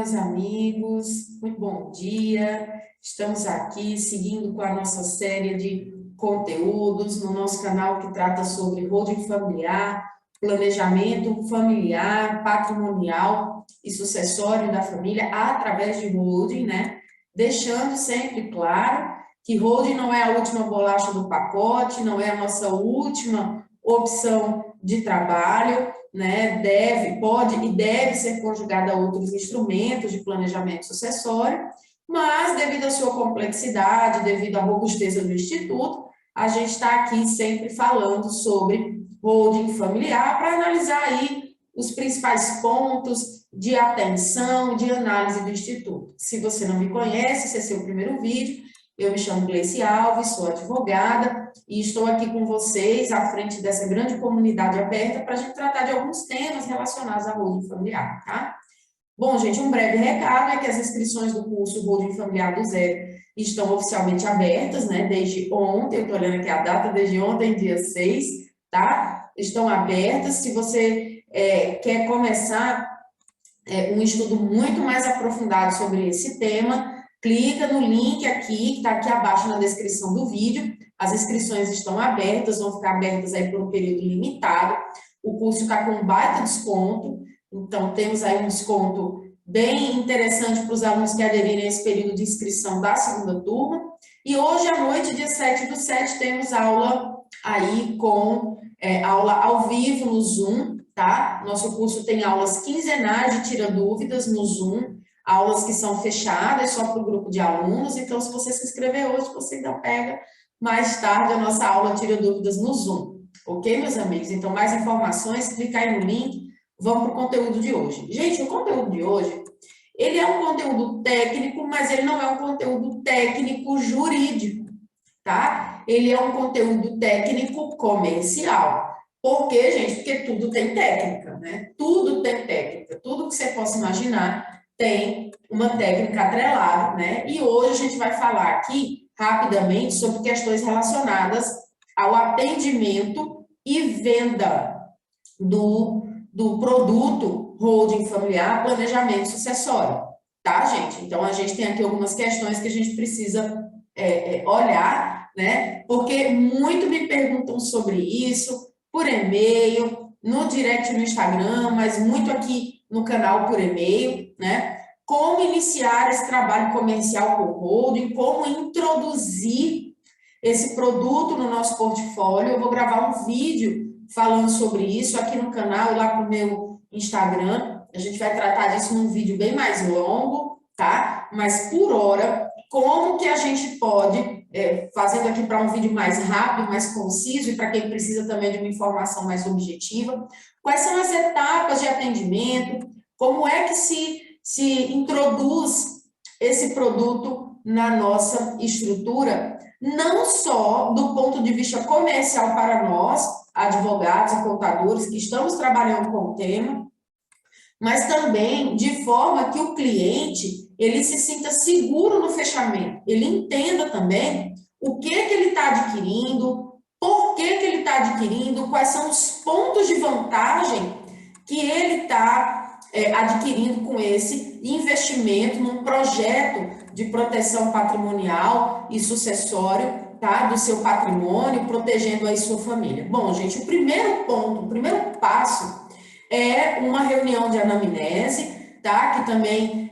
meus amigos, muito bom dia. Estamos aqui seguindo com a nossa série de conteúdos no nosso canal que trata sobre holding familiar, planejamento familiar, patrimonial e sucessório da família através de holding, né? Deixando sempre claro que holding não é a última bolacha do pacote, não é a nossa última opção de trabalho, né, pode e deve ser conjugada a outros instrumentos de planejamento sucessório, mas devido à sua complexidade, devido à robusteza do Instituto, a gente está aqui sempre falando sobre holding familiar para analisar aí os principais pontos de atenção, de análise do Instituto. Se você não me conhece, esse é seu primeiro vídeo, eu me chamo Gleice Alves, sou advogada e estou aqui com vocês à frente dessa grande comunidade aberta para a gente tratar de alguns temas relacionados à holding familiar, tá? Bom, gente, um breve recado é que as inscrições do curso Holding Familiar do Zero estão oficialmente abertas, né? Desde ontem, eu estou olhando aqui a data, desde ontem, dia 6, tá? Estão abertas. Se você quer começar um estudo muito mais aprofundado sobre esse tema, clica no link aqui, que está aqui abaixo na descrição do vídeo. As inscrições estão abertas, vão ficar abertas aí por um período limitado. O curso está com um baita desconto, então temos aí um desconto bem interessante para os alunos que aderirem a esse período de inscrição da segunda turma. E hoje à noite, dia 7/7, temos aula aí com aula ao vivo no Zoom, tá? Nosso curso tem aulas quinzenais de tira dúvidas no Zoom, aulas que são fechadas só para o grupo de alunos, então se você se inscrever hoje, você ainda pega mais tarde a nossa aula tira dúvidas no Zoom, ok, meus amigos? Então, mais informações, clica aí no link, vamos para o conteúdo de hoje. Gente, o conteúdo de hoje, ele é um conteúdo técnico, mas ele não é um conteúdo técnico jurídico, tá? Ele é um conteúdo técnico comercial. Por quê, gente? Porque tudo tem técnica, né? Tudo tem técnica. Tudo que você possa imaginar tem uma técnica atrelada, né? E hoje a gente vai falar aqui, rapidamente, sobre questões relacionadas ao atendimento e venda do produto holding familiar, planejamento sucessório, tá, gente? Então, a gente tem aqui algumas questões que a gente precisa olhar, né? Porque muito me perguntam sobre isso, por e-mail, no direct no Instagram, mas muito aqui no canal por e-mail, né? Como iniciar esse trabalho comercial com holding, como introduzir esse produto no nosso portfólio. Eu vou gravar um vídeo falando sobre isso aqui no canal e lá para o meu Instagram. A gente vai tratar disso num vídeo bem mais longo, tá? Mas por hora, como que a gente pode, fazendo aqui para um vídeo mais rápido, mais conciso, e para quem precisa também de uma informação mais objetiva, quais são as etapas de atendimento, como é que se introduz esse produto na nossa estrutura, não só do ponto de vista comercial para nós, advogados e contadores que estamos trabalhando com o tema, mas também de forma que o cliente ele se sinta seguro no fechamento, ele entenda também o que ele está adquirindo, por que ele está adquirindo, quais são os pontos de vantagem que ele está adquirindo com esse investimento num projeto de proteção patrimonial e sucessório, tá, do seu patrimônio, protegendo aí sua família. Bom, gente, o primeiro ponto, o primeiro passo é uma reunião de anamnese, tá? Que também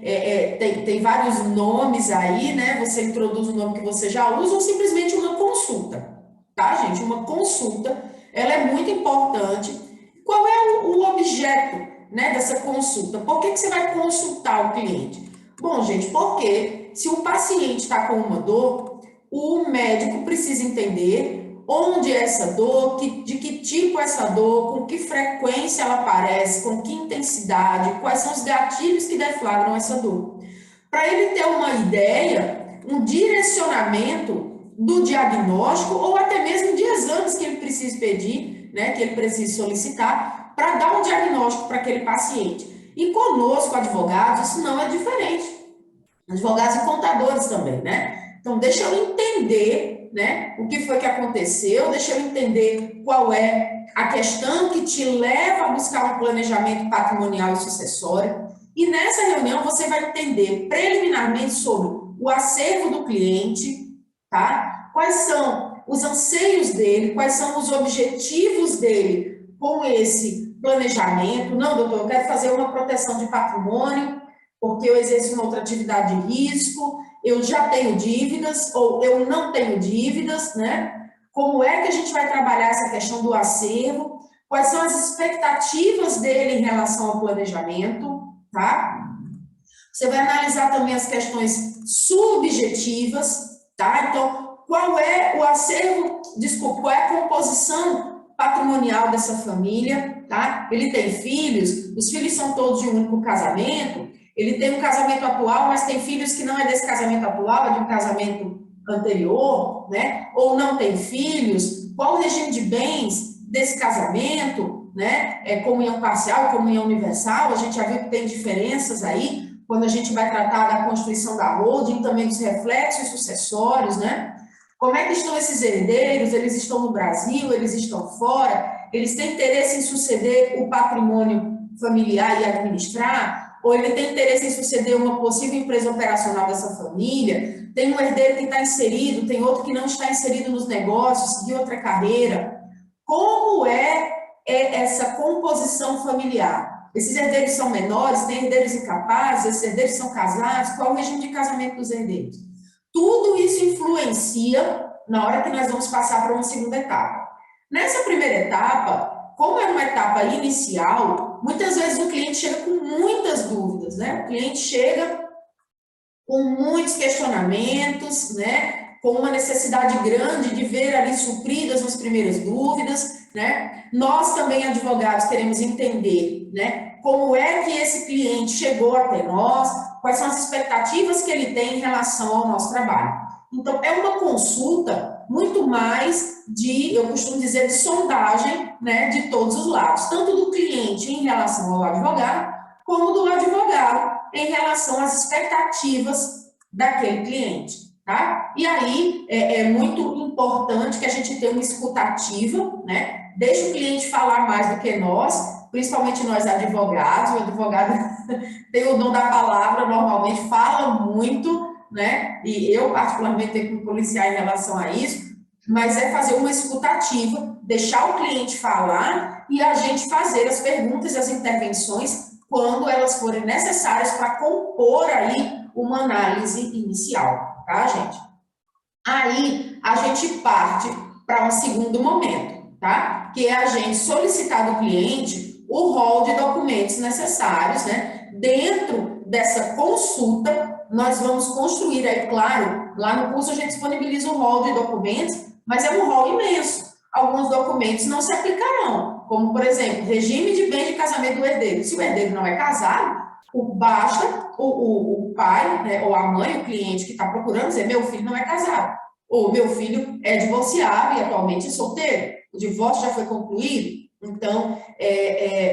tem vários nomes aí, né? Você introduz o nome que você já usa ou simplesmente uma consulta, tá, gente? Uma consulta, ela é muito importante. Qual é o objeto, né, dessa consulta? Por que você vai consultar o cliente? Bom, gente, porque se o paciente está com uma dor, o médico precisa entender onde é essa dor, de que tipo é essa dor, com que frequência ela aparece, com que intensidade, quais são os gatilhos que deflagram essa dor. Para ele ter uma ideia, um direcionamento do diagnóstico ou até mesmo de exames que ele precisa pedir, né, que ele precisa solicitar, para dar um diagnóstico para aquele paciente. E conosco, advogados, isso não é diferente. Advogados e contadores também, né? Então, deixa eu entender, né, o que foi que aconteceu, deixa eu entender qual é a questão que te leva a buscar um planejamento patrimonial e sucessório, E nessa reunião você vai entender preliminarmente sobre o acervo do cliente, tá? Quais são os anseios dele, quais são os objetivos dele com esse planejamento. Não, doutor, eu quero fazer uma proteção de patrimônio, porque eu exerço uma outra atividade de risco, eu já tenho dívidas, ou eu não tenho dívidas, né? Como é que a gente vai trabalhar essa questão do acervo? Quais são as expectativas dele em relação ao planejamento, tá? Você vai analisar também as questões subjetivas, tá? Então, qual é o acervo, desculpa, qual é a composição patrimonial dessa família, tá? Ele tem filhos, os filhos são todos de um único casamento, ele tem um casamento atual, mas tem filhos que não é desse casamento atual, é de um casamento anterior, né? Ou não tem filhos, qual o regime de bens desse casamento, né? É comunhão parcial, comunhão universal, a gente já viu que tem diferenças aí, quando a gente vai tratar da constituição da holding, também dos reflexos sucessórios, né? Como é que estão esses herdeiros? Eles estão no Brasil, eles estão fora? Eles têm interesse em suceder o patrimônio familiar e administrar? Ou ele tem interesse em suceder uma possível empresa operacional dessa família? Tem um herdeiro que está inserido, tem outro que não está inserido nos negócios, seguir outra carreira. Como é essa composição familiar? Esses herdeiros são menores, tem herdeiros incapazes, esses herdeiros são casados, qual é o regime de casamento dos herdeiros? Tudo isso influencia na hora que nós vamos passar para uma segunda etapa. Nessa primeira etapa, como é uma etapa inicial, muitas vezes o cliente chega com muitas dúvidas, né? O cliente chega com muitos questionamentos, né? Com uma necessidade grande de ver ali supridas as primeiras dúvidas, né? Nós também, advogados, queremos entender, né? Como é que esse cliente chegou até nós, quais são as expectativas que ele tem em relação ao nosso trabalho. Então, é uma consulta muito mais de, eu costumo dizer, de sondagem, né? De todos os lados, tanto do cliente em relação ao advogado, como do advogado em relação às expectativas daquele cliente, tá? E aí é muito importante que a gente tenha uma escutativa, né? Deixa o cliente falar mais do que nós, principalmente nós advogados. O advogado tem o dom da palavra, normalmente fala muito, né? E eu particularmente tenho que me policiar em relação a isso, mas é fazer uma escutativa, deixar o cliente falar e a gente fazer as perguntas e as intervenções quando elas forem necessárias para compor aí uma análise inicial, tá, gente? Aí a gente parte para um segundo momento, tá? Que é a gente solicitar do cliente o rol de documentos necessários, né? Dentro dessa consulta, nós vamos construir aí, claro, lá no curso a gente disponibiliza um rol de documentos, mas é um rol imenso. Alguns documentos não se aplicarão, como, por exemplo, regime de bens de casamento do herdeiro. Se o herdeiro não é casado, basta o pai, né, ou a mãe, o cliente que está procurando, dizer: meu filho não é casado, ou meu filho é divorciado e atualmente solteiro, o divórcio já foi concluído. Então,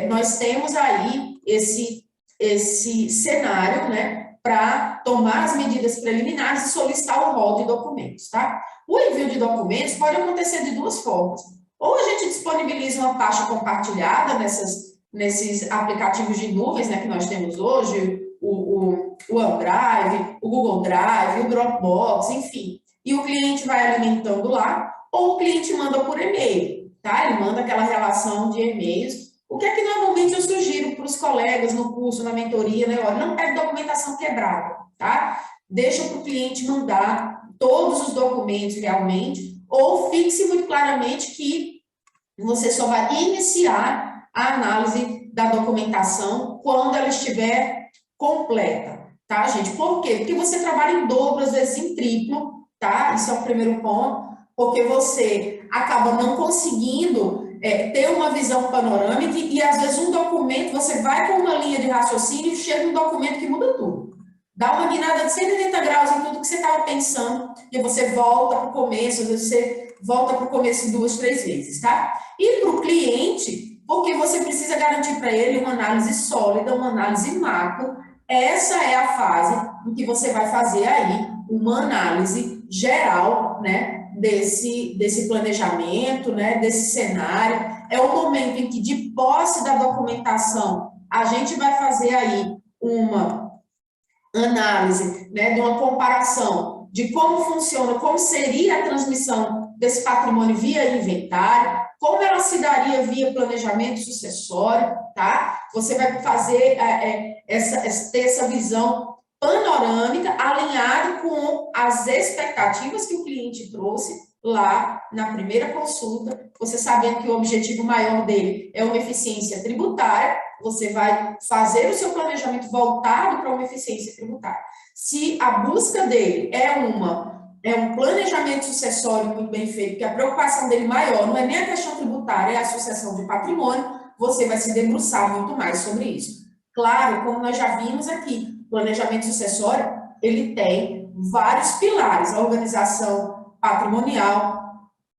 nós temos aí esse cenário, né, para tomar as medidas preliminares e solicitar o rol de documentos, tá? O envio de documentos pode acontecer de duas formas. Ou a gente disponibiliza uma pasta compartilhada nesses aplicativos de nuvens, né, que nós temos hoje, o OneDrive, o Google Drive, o Dropbox, enfim. E o cliente vai alimentando lá, ou o cliente manda por e-mail, tá? Ele manda aquela relação de e-mails. O que é que normalmente eu sugiro para os colegas no curso, na mentoria, né? Olha, não pede documentação quebrada, tá? Deixa para o cliente mandar todos os documentos realmente, ou fixe muito claramente que você só vai iniciar a análise da documentação quando ela estiver completa, tá, gente? Por quê? Porque você trabalha em dobro, às vezes em triplo, tá? Isso é o primeiro ponto, porque você acaba não conseguindo ter uma visão panorâmica e, às vezes, um documento, você vai com uma linha de raciocínio e chega um documento que muda tudo. Dá uma guinada de 180 graus em tudo que você estava pensando e você volta para o começo, às vezes você volta para o começo 2, 3 vezes, tá? E para o cliente, porque você precisa garantir para ele uma análise sólida, uma análise macro. Essa é a fase em que você vai fazer aí uma análise geral, né, desse planejamento, né, desse cenário. É o momento em que, de posse da documentação, a gente vai fazer aí uma análise, né, de uma comparação de como funciona, como seria a transmissão desse patrimônio via inventário, como ela se daria via planejamento sucessório, tá? Você vai fazer ter essa visão panorâmica, alinhado com as expectativas que o cliente trouxe lá na primeira consulta, você sabendo que o objetivo maior dele é uma eficiência tributária, você vai fazer o seu planejamento voltado para uma eficiência tributária. Se a busca dele é um planejamento sucessório muito bem feito, que a preocupação dele maior não é nem a questão tributária, é a sucessão de patrimônio, você vai se debruçar muito mais sobre isso. Claro, como nós já vimos aqui, planejamento sucessório, ele tem vários pilares, a organização patrimonial,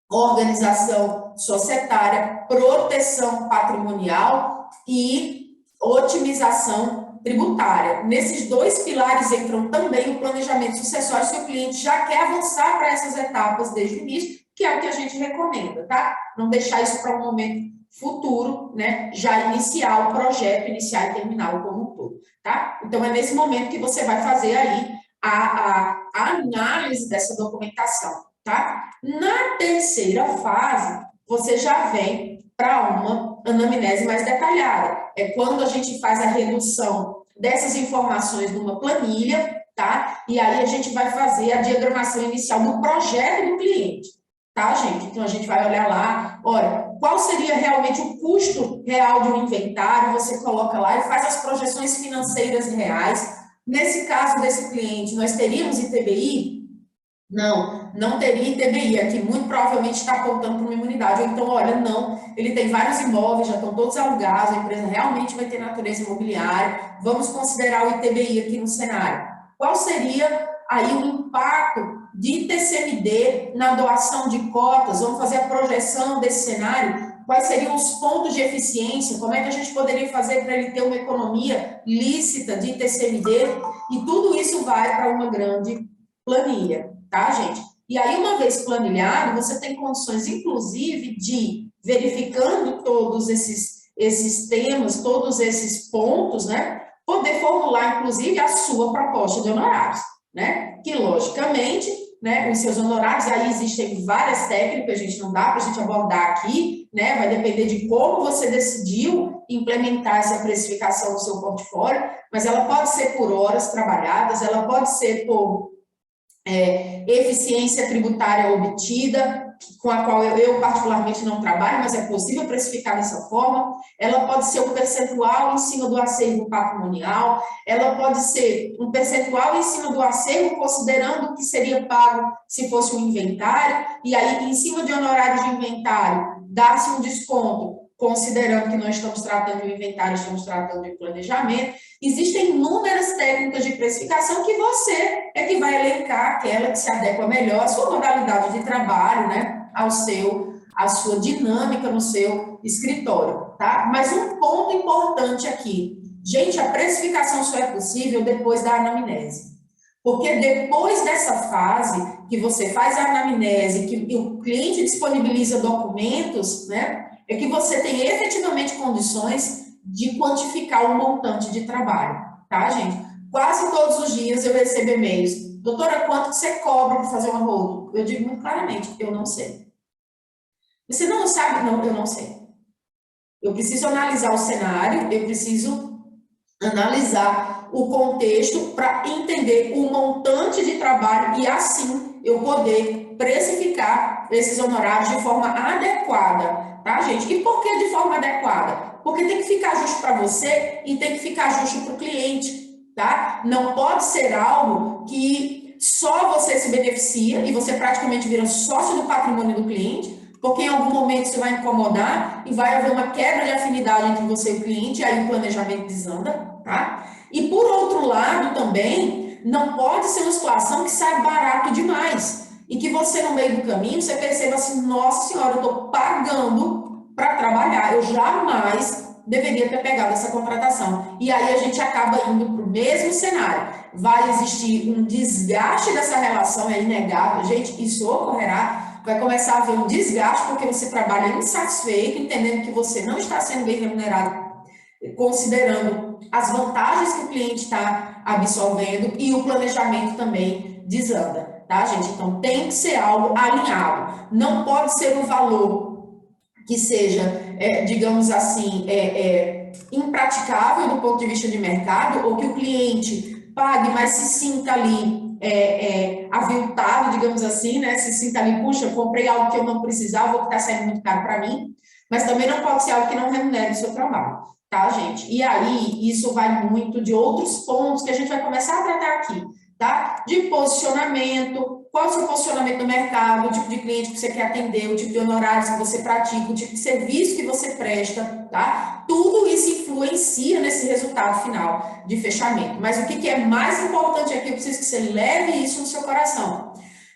organização societária, proteção patrimonial e otimização tributária. Nesses dois pilares entram também o planejamento sucessório, se o cliente já quer avançar para essas etapas desde o início, que é o que a gente recomenda, tá? Não deixar isso para um momento futuro, né? Já iniciar o projeto, iniciar e terminar como um todo, tá? Então, é nesse momento que você vai fazer aí a análise dessa documentação, tá? Na terceira fase, você já vem para uma anamnese mais detalhada. É quando a gente faz a redução dessas informações numa planilha, tá? E aí a gente vai fazer a diagramação inicial do projeto do cliente, tá, gente? Então a gente vai olhar lá, olha, qual seria realmente o custo real de um inventário, você coloca lá e faz as projeções financeiras reais. Nesse caso desse cliente, nós teríamos ITBI? Não teria ITBI, aqui muito provavelmente está apontando para uma imunidade, ou então, olha, não, ele tem vários imóveis, já estão todos alugados, a empresa realmente vai ter natureza imobiliária, vamos considerar o ITBI aqui no cenário. Qual seria aí o impacto de TCMD na doação de cotas? Vamos fazer a projeção desse cenário, quais seriam os pontos de eficiência, como é que a gente poderia fazer para ele ter uma economia lícita de TCMD, e tudo isso vai para uma grande planilha, tá, gente? E aí, uma vez planilhado, você tem condições, inclusive, de, verificando todos esses temas, todos esses pontos, né, poder formular, inclusive, a sua proposta de honorários, né? Que, logicamente, né, os seus honorários, aí existem várias técnicas, a gente não dá para a gente abordar aqui, né? Vai depender de como você decidiu implementar essa precificação no seu portfólio, mas ela pode ser por horas trabalhadas, ela pode ser por eficiência tributária obtida, com a qual eu particularmente não trabalho, mas é possível precificar dessa forma. Ela pode ser um percentual em cima do acervo patrimonial, ela pode ser um percentual em cima do acervo, considerando o que seria pago se fosse um inventário, e aí, em cima de honorários de inventário, dá-se um desconto, considerando que nós estamos tratando de inventário, estamos tratando de planejamento. Existem inúmeras técnicas de precificação que você é que vai elencar aquela que se adequa melhor à sua modalidade de trabalho, né? À sua dinâmica no seu escritório, tá? Mas um ponto importante aqui, gente, a precificação só é possível depois da anamnese. Porque depois dessa fase, que você faz a anamnese, que o cliente disponibiliza documentos, né? É que você tem efetivamente condições de quantificar o montante de trabalho, tá, gente? Quase todos os dias eu recebo e-mails. Doutora, quanto que você cobra para fazer uma holding? Eu digo muito claramente, eu não sei. Você não sabe? Não, eu não sei. Eu preciso analisar o cenário, eu preciso analisar o contexto para entender o montante de trabalho e assim eu poder precificar esses honorários de forma adequada, tá, gente? E por que de forma adequada? Porque tem que ficar justo para você e tem que ficar justo para o cliente, tá? Não pode ser algo que só você se beneficia e você praticamente vira sócio do patrimônio do cliente, porque em algum momento você vai incomodar e vai haver uma quebra de afinidade entre você e o cliente, e aí o planejamento desanda, tá? E por outro lado também, não pode ser uma situação que sai barato demais e que você no meio do caminho, você perceba assim, nossa senhora, eu estou pagando para trabalhar, eu jamais deveria ter pegado essa contratação. E aí a gente acaba indo para o mesmo cenário. Vai existir um desgaste dessa relação, é inegável, gente, isso ocorrerá, vai começar a haver um desgaste porque você trabalha insatisfeito, entendendo que você não está sendo bem remunerado considerando as vantagens que o cliente está absorvendo e o planejamento também desanda, tá, gente? Então, tem que ser algo alinhado. Não pode ser um valor que seja, digamos assim, impraticável do ponto de vista de mercado, ou que o cliente pague, mas se sinta ali aviltado, digamos assim, né? Se sinta ali, puxa, comprei algo que eu não precisava, ou que está saindo muito caro para mim, mas também não pode ser algo que não remunere o seu trabalho, tá, gente? E aí, isso vai muito de outros pontos que a gente vai começar a tratar aqui, tá? De posicionamento, qual é o seu posicionamento no mercado, o tipo de cliente que você quer atender, o tipo de honorários que você pratica, o tipo de serviço que você presta, tá? Tudo isso influencia nesse resultado final de fechamento. Mas o que é mais importante aqui, eu preciso que você leve isso no seu coração.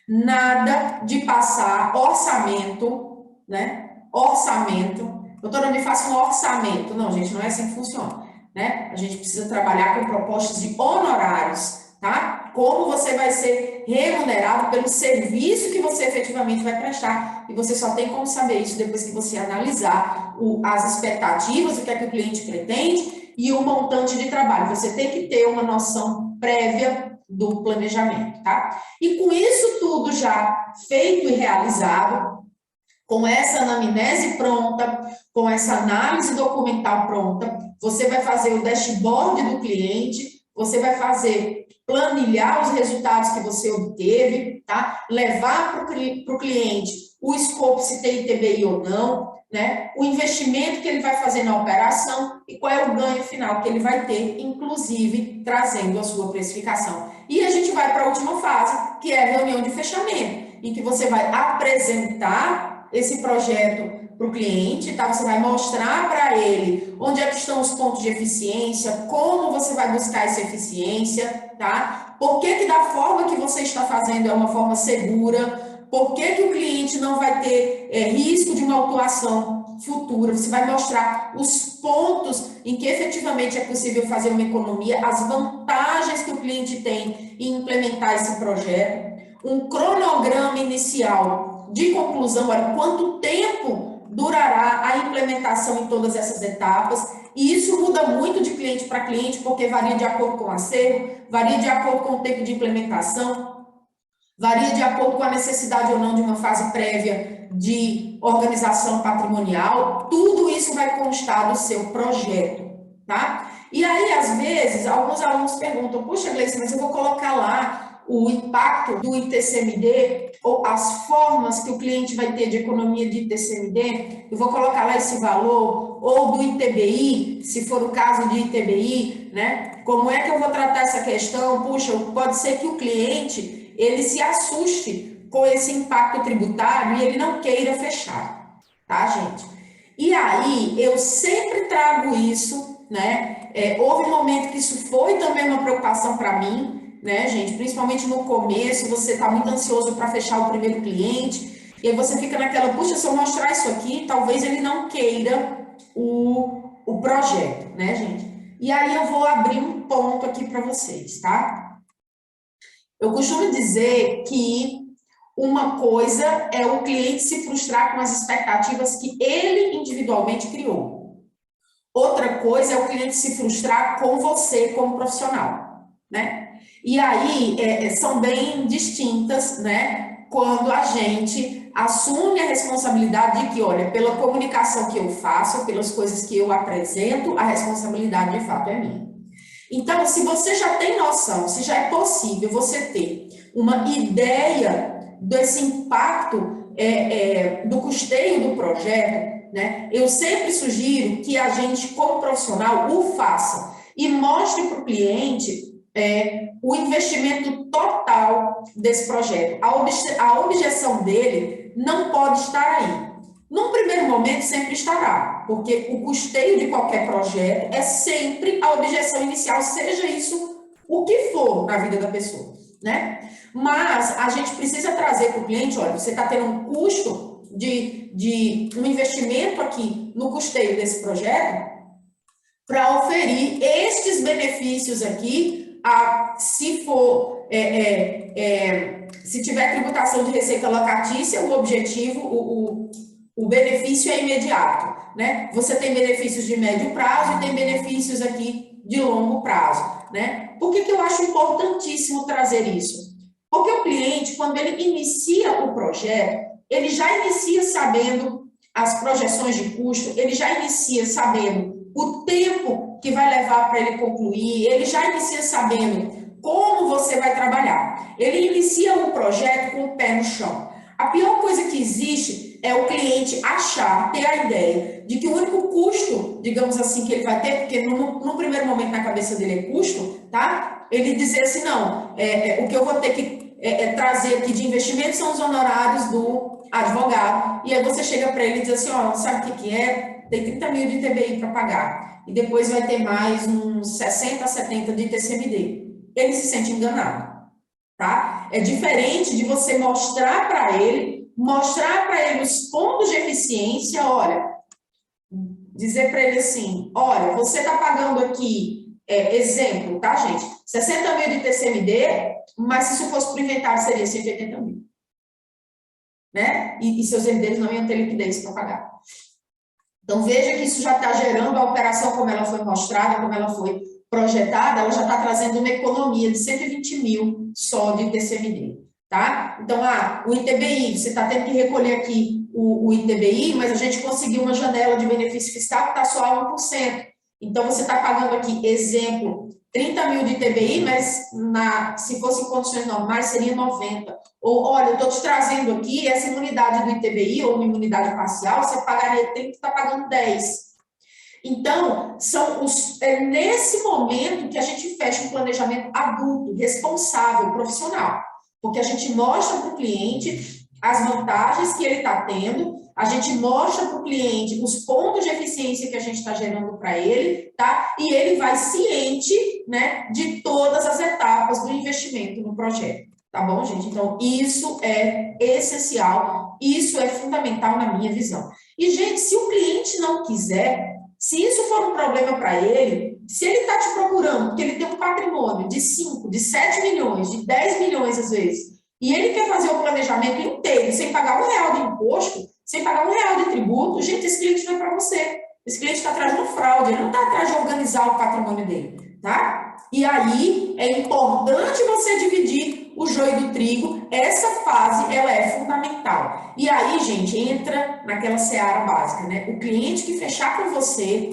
Nada de passar orçamento, né? Orçamento. Doutora, me faça um orçamento. Não, gente, não é assim que funciona, né? A gente precisa trabalhar com propostas de honorários, tá? Como você vai ser remunerado pelo serviço que você efetivamente vai prestar. E você só tem como saber isso depois que você analisar as expectativas, o que é que o cliente pretende e o montante de trabalho. Você tem que ter uma noção prévia do planejamento, tá? E com isso tudo já feito e realizado, com essa anamnese pronta, com essa análise documental pronta, você vai fazer o dashboard do cliente, você vai fazer planilhar os resultados que você obteve, tá? Levar para o cliente o escopo, se tem ITBI ou não, né? O investimento que ele vai fazer na operação e qual é o ganho final que ele vai ter, inclusive trazendo a sua precificação. E a gente vai para a última fase, que é a reunião de fechamento, em que você vai apresentar esse projeto para o cliente, tá? Você vai mostrar para ele onde é que estão os pontos de eficiência, como você vai buscar essa eficiência, tá? Por que da forma que você está fazendo é uma forma segura? Por que o cliente não vai ter risco de uma autuação futura? Você vai mostrar os pontos em que efetivamente é possível fazer uma economia, as vantagens que o cliente tem em implementar esse projeto, um cronograma inicial de conclusão, olha, quanto tempo durará a implementação em todas essas etapas, e isso muda muito de cliente para cliente, porque varia de acordo com o acervo, varia de acordo com o tempo de implementação, varia de acordo com a necessidade ou não de uma fase prévia de organização patrimonial, tudo isso vai constar do seu projeto, tá? E aí, às vezes, alguns alunos perguntam, puxa, Gleice, mas eu vou colocar lá o impacto do ITCMD, ou as formas que o cliente vai ter de economia de ITCMD, eu vou colocar lá esse valor, ou do ITBI, se for o caso de ITBI, né? Como é que eu vou tratar essa questão? Puxa, pode ser que o cliente, ele se assuste com esse impacto tributário e ele não queira fechar, tá, gente? E aí, eu sempre trago isso, né? Houve um momento que isso foi também uma preocupação para mim, né, gente? Principalmente no começo, você está muito ansioso para fechar o primeiro cliente, e aí você fica naquela, puxa, se eu mostrar isso aqui, talvez ele não queira o projeto, né, gente? E aí eu vou abrir um ponto aqui para vocês, tá? Eu costumo dizer que uma coisa é o cliente se frustrar com as expectativas que ele individualmente criou. Outra coisa é o cliente se frustrar com você como profissional, né? E aí são bem distintas, né? Quando a gente assume a responsabilidade de que, olha, pela comunicação que eu faço, pelas coisas que eu apresento, a responsabilidade de fato é minha. Então, se você já tem noção, se já é possível você ter uma ideia desse impacto do custeio do projeto, né? Eu sempre sugiro que a gente, como profissional, o faça e mostre para o cliente o investimento total desse projeto. A objeção dele não pode estar aí. Num primeiro momento, sempre estará, porque o custeio de qualquer projeto é sempre a objeção inicial, seja isso o que for na vida da pessoa, né? Mas a gente precisa trazer para o cliente, olha, você está tendo um custo de um investimento aqui no custeio desse projeto para oferir estes benefícios aqui, se for, se tiver tributação de receita locatícia, o objetivo, o benefício é imediato, né? Você tem benefícios de médio prazo e tem benefícios aqui de longo prazo, né? Por que que eu acho importantíssimo trazer isso? Porque o cliente, quando ele inicia o projeto, ele já inicia sabendo as projeções de custo, ele já inicia sabendo o tempo que vai levar para ele concluir, ele já inicia sabendo como você vai trabalhar. Ele inicia um projeto com o pé no chão. A pior coisa que existe é o cliente achar, ter a ideia de que o único custo, digamos assim, que ele vai ter, porque no primeiro momento na cabeça dele é custo, tá? Ele dizer assim, não, o que eu vou ter que trazer aqui de investimento são os honorários do advogado. E aí você chega para ele e diz assim, ó, sabe o que é? Tem 30 mil de TBI para pagar. E depois vai ter mais uns 60, 70 de TCMD. Ele se sente enganado, tá? É diferente de você mostrar para ele os pontos de eficiência, olha, dizer para ele assim, olha, você está pagando aqui, exemplo, tá, gente? 60 mil de TCMD, mas se isso fosse para o inventário seria 180 mil, né? E seus herdeiros não iam ter liquidez para pagar. Então, veja que isso já está gerando a operação como ela foi mostrada, como ela foi projetada, ela já está trazendo uma economia de 120 mil só de TCMD, tá? Então, o ITBI, você está tendo que recolher aqui o ITBI, mas a gente conseguiu uma janela de benefício fiscal que está só a 1%. Então, você está pagando aqui, exemplo, 30 mil de ITBI, mas se fosse em condições normais, seria 90. Ou, olha, eu estou te trazendo aqui essa imunidade do ITBI, ou uma imunidade parcial, você pagaria 30, está pagando 10. Então, é nesse momento que a gente fecha um planejamento adulto, responsável, profissional. Porque a gente mostra para o cliente as vantagens que ele está tendo, a gente mostra para o cliente os pontos de eficiência que a gente está gerando para ele, tá? E ele vai ciente, né, de todas as etapas do investimento no projeto. Tá bom, gente? Então, isso é essencial, isso é fundamental na minha visão. E, gente, se o cliente não quiser, se isso for um problema para ele, se ele está te procurando, porque ele tem um patrimônio de 5, de 7 milhões, de 10 milhões às vezes, e ele quer fazer o planejamento inteiro, sem pagar R$1 de imposto, sem pagar R$1 de tributo, gente, esse cliente não é para você. Esse cliente está atrás de uma fraude, ele não está atrás de organizar o patrimônio dele, tá? E aí, é importante você dividir o joio do trigo, essa fase, ela é fundamental. E aí, gente, entra naquela seara básica, né? O cliente que fechar com você,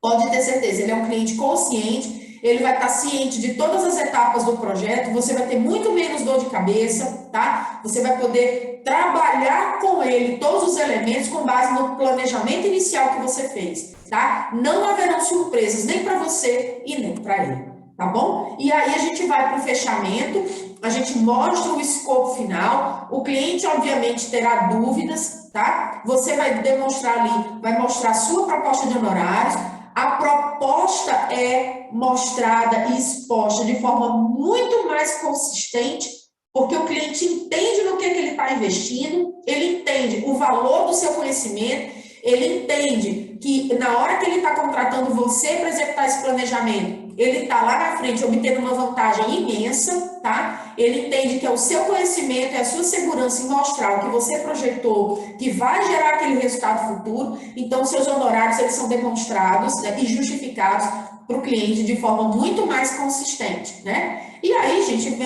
pode ter certeza, ele é um cliente consciente, ele vai estar ciente de todas as etapas do projeto, você vai ter muito menos dor de cabeça, tá? Você vai poder trabalhar com ele todos os elementos com base no planejamento inicial que você fez, tá? Não haverão surpresas nem para você e nem para ele, tá bom? E aí a gente vai para o fechamento, a gente mostra o escopo final, o cliente obviamente terá dúvidas, tá? Você vai demonstrar ali, vai mostrar a sua proposta de honorários, a proposta é mostrada e exposta de forma muito mais consistente, porque o cliente entende no que ele está investindo, ele entende o valor do seu conhecimento, ele entende que na hora que ele está contratando você para executar esse planejamento, ele está lá na frente obtendo uma vantagem imensa, tá? Ele entende que é o seu conhecimento, é a sua segurança em mostrar o que você projetou, que vai gerar aquele resultado futuro. Então, seus honorários, eles são demonstrados, né, e justificados para o cliente de forma muito mais consistente, né? E aí, gente,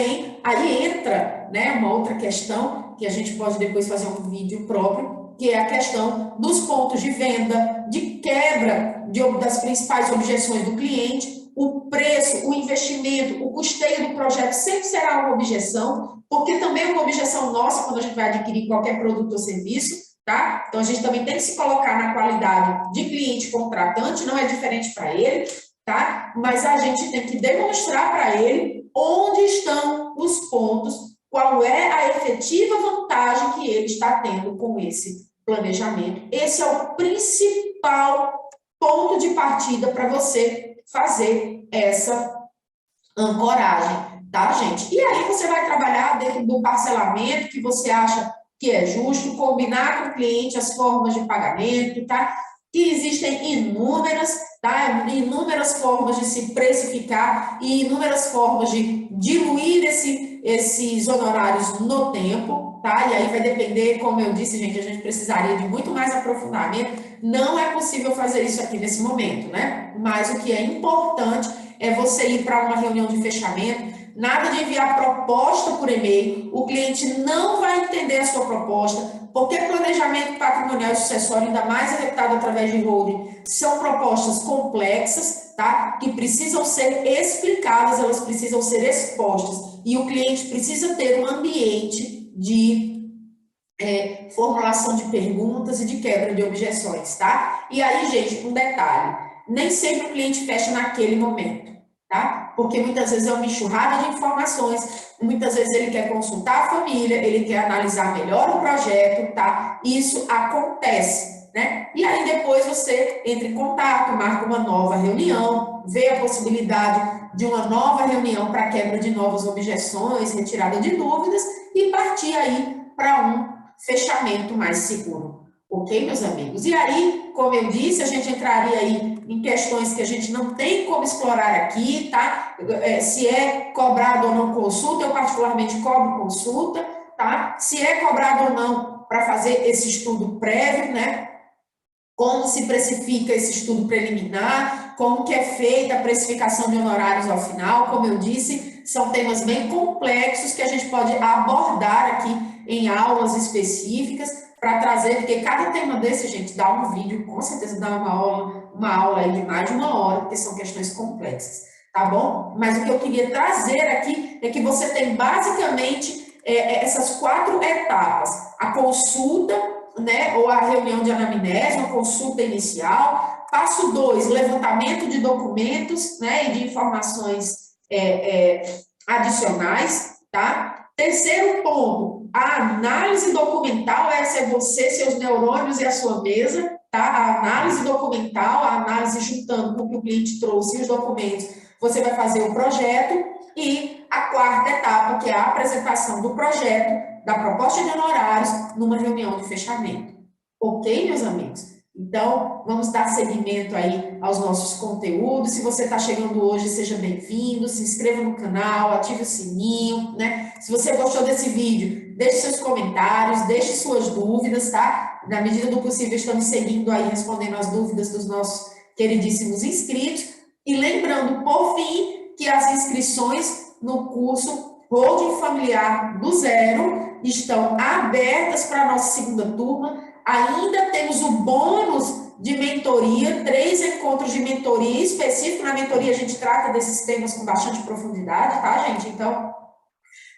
aí entra, né, uma outra questão, que a gente pode depois fazer um vídeo próprio, que é a questão dos pontos de venda, de quebra das principais objeções do cliente. O preço, o investimento, o custeio do projeto sempre será uma objeção, porque também é uma objeção nossa quando a gente vai adquirir qualquer produto ou serviço, tá? Então, a gente também tem que se colocar na qualidade de cliente contratante, não é diferente para ele, tá? Mas a gente tem que demonstrar para ele onde estão os pontos, qual é a efetiva vantagem que ele está tendo com esse planejamento. Esse é o principal ponto de partida para você fazer essa ancoragem, tá, gente? E aí você vai trabalhar dentro do parcelamento que você acha que é justo, combinar com o cliente as formas de pagamento, tá? Que existem inúmeras, tá? Inúmeras formas de se precificar e inúmeras formas de diluir esses honorários no tempo, tá? E aí vai depender, como eu disse, gente, a gente precisaria de muito mais aprofundamento. Não é possível fazer isso aqui nesse momento, né? Mas o que é importante é você ir para uma reunião de fechamento, nada de enviar proposta por e-mail, o cliente não vai entender a sua proposta, porque planejamento patrimonial e sucessório, ainda mais executado através de holding, são propostas complexas, tá? Que precisam ser explicadas, elas precisam ser expostas, e o cliente precisa ter um ambiente de formulação de perguntas e de quebra de objeções, tá? E aí, gente, um detalhe, nem sempre o cliente fecha naquele momento, tá? Porque muitas vezes é uma enxurrada de informações, muitas vezes ele quer consultar a família, ele quer analisar melhor o projeto, tá? Isso acontece, né? E aí depois você entra em contato, marca uma nova reunião, vê a possibilidade de uma nova reunião para quebra de novas objeções, retirada de dúvidas e partir aí para um fechamento mais seguro. Ok, meus amigos? E aí, como eu disse, a gente entraria aí em questões que a gente não tem como explorar aqui, tá? Se é cobrado ou não consulta, eu particularmente cobro consulta, tá? Se é cobrado ou não para fazer esse estudo prévio, né? Como se precifica esse estudo preliminar, como que é feita a precificação de honorários ao final, como eu disse, são temas bem complexos que a gente pode abordar aqui em aulas específicas para trazer, porque cada tema desse, gente, dá um vídeo, com certeza dá uma aula aí de mais de uma hora, porque são questões complexas, tá bom? Mas o que eu queria trazer aqui é que você tem basicamente essas 4 etapas, a consulta, né, ou a reunião de anamnese, uma consulta inicial. Passo 2, levantamento de documentos, né, e de informações adicionais, tá? Terceiro ponto, a análise documental, essa é você, seus neurônios e a sua mesa, tá? A análise documental, a análise juntando com o que o cliente trouxe e os documentos, você vai fazer o projeto. E a quarta etapa, que é a apresentação do projeto, da proposta de honorários, numa reunião de fechamento. Ok, meus amigos? Então, vamos dar seguimento aí aos nossos conteúdos. Se você está chegando hoje, seja bem-vindo, se inscreva no canal, ative o sininho, né? Se você gostou desse vídeo, deixe seus comentários, deixe suas dúvidas, tá? Na medida do possível, estamos seguindo aí, respondendo as dúvidas dos nossos queridíssimos inscritos. E lembrando, por fim, que as inscrições no curso Holding Familiar do Zero estão abertas para a nossa segunda turma. Ainda temos o bônus de mentoria, 3 encontros de mentoria específico. Na mentoria a gente trata desses temas com bastante profundidade, tá, gente? Então,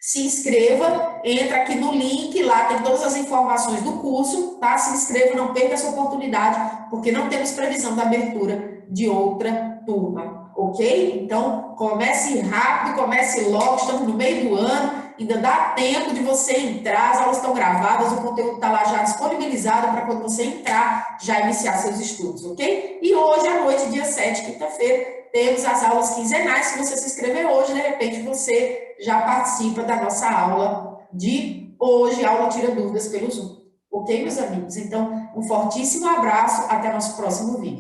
se inscreva, entra aqui no link, lá tem todas as informações do curso, tá? Se inscreva, não perca essa oportunidade, porque não temos previsão da abertura de outra turma, ok? Então, comece rápido, comece logo, estamos no meio do ano, ainda dá tempo de você entrar, as aulas estão gravadas, o conteúdo está lá já disponibilizado para quando você entrar, já iniciar seus estudos, ok? E hoje à noite, dia 7, quinta-feira, temos as aulas quinzenais. Se você se inscrever hoje, de repente você já participa da nossa aula de hoje, aula Tira Dúvidas pelo Zoom. Ok, meus amigos? Então, um fortíssimo abraço, até nosso próximo vídeo.